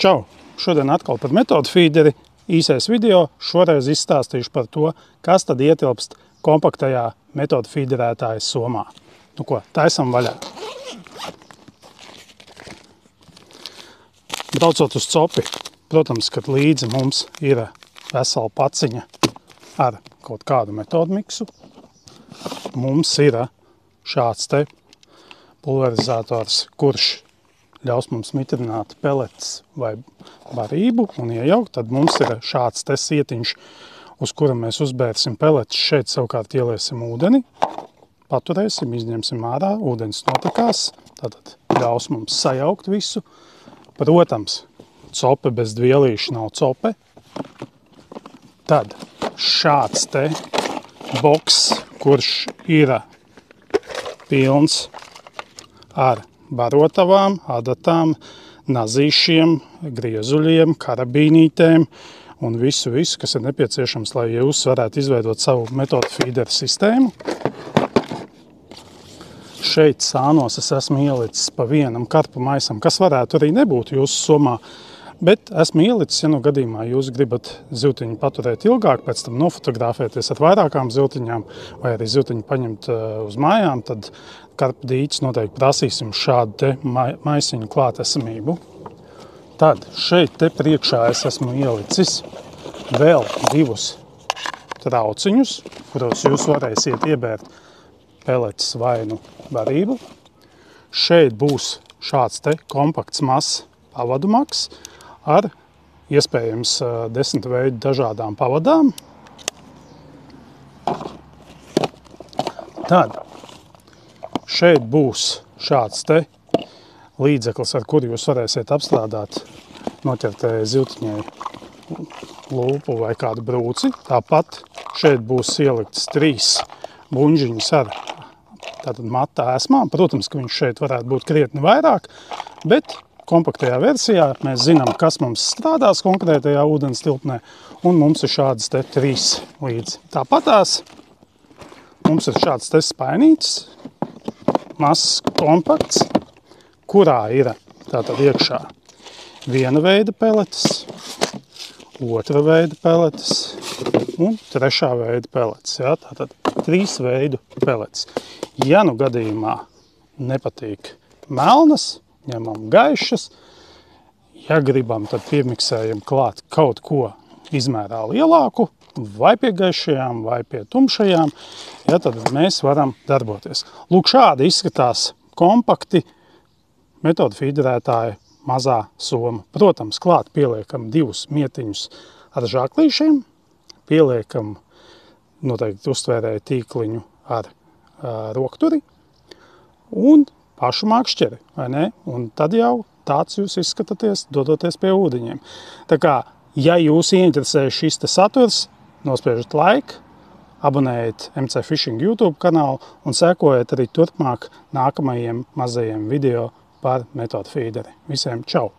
Čau! Šodien atkal par metodu feederi. Īsais video. Šoreiz izstāstīšu par to, kas tad ietilpst kompaktajā metodu feederētāja somā. Nu ko, taisam vaļā. Braucot uz copi, protams, kad līdzi mums ir vesela paciņa ar kaut kādu metodu miksu. Mums ir šāds te pulverizators, kurš ļaus mums mitrināt pelets vai barību un iejaukt. Tad mums ir šāds te sietiņš, uz kura mēs uzbērsim peletus. Šeit savukārt ieliesim ūdeni, paturēsim, izņemsim ārā, ūdens notekās, tātad ļaus mums sajaukt visu. Protams, cope bez dvielīša nav cope. Tad šāds te boks, kurš ir pilns ar barotavām, adatām, nazīšiem, griezuļiem, karabīnītēm un visu, kas ir nepieciešams, lai jūs varētu izveidot savu metodu feederu sistēmu. Šeit sānos es esmu ielicis pa vienam karpu maisam, kas varētu arī nebūt jūsu somā, bet esmu ielicis, ja nu gadījumā jūs gribat zivtiņu paturēt ilgāk, pēc tam nofotografēties ar vairākām zivtiņām vai arī zivtiņu paņemt uz mājām, tad karpu dīķis noteikti prasīsim šādu te maisiņu klātesamību. Tad šeit te priekšā es esmu ielicis vēl divus trauciņus, kuros jūs varēsiet iebērt peletes vai nu barību. Šeit būs šāds te kompakts mazs pavadu maks ar iespējams 10 veidu dažādām pavadām. Tad šeit būs šāds te līdzeklis, ar kuru jūs varēsiet apstrādāt noķertējai zivtiņai lūpu vai kādu brūci. Tāpat šeit būs ieliktas 3 buņžiņas ar tātad mata esmām. Protams, ka viņš šeit varētu būt krietni vairāk, bet kompaktajā versijā mēs zinām, kas mums strādās konkrētajā ūdens tilpnē, un mums ir šādas te 3 līdzi. Tāpatās mums ir šāds te spainītis, mazs kompakts, kurā ir tātad iekšā viena veida peletes, otra veida peletes un trešā veida peletes. Ja? Tātad 3 veidu peletes. Ja nu gadījumā nepatīk melnas, ņemam gaišas, ja gribam, tad piemiksējam klāt kaut ko izmērā lielāku, vai pie gaišajām, vai pie tumšajām, ja, tad mēs varam darboties. Lūk, šādi izskatās kompakti metodu feederētāja mazā soma. Protams, klāt pieliekam 2 mietiņus ar žaklīšiem, pieliekam noteikti uztvērēju tīkliņu ar rokturi un pašu makšķeri, vai ne? Un tad jau tāds jūs izskatāties, dodoties pie ūdeņiem. Tā kā, ja jūs ieinteresē šis te saturs, nospiežat like, abonējiet MC Fishing YouTube kanālu un sekojiet arī turpmāk nākamajiem mazajiem video par metodu feederi. Visiem čau!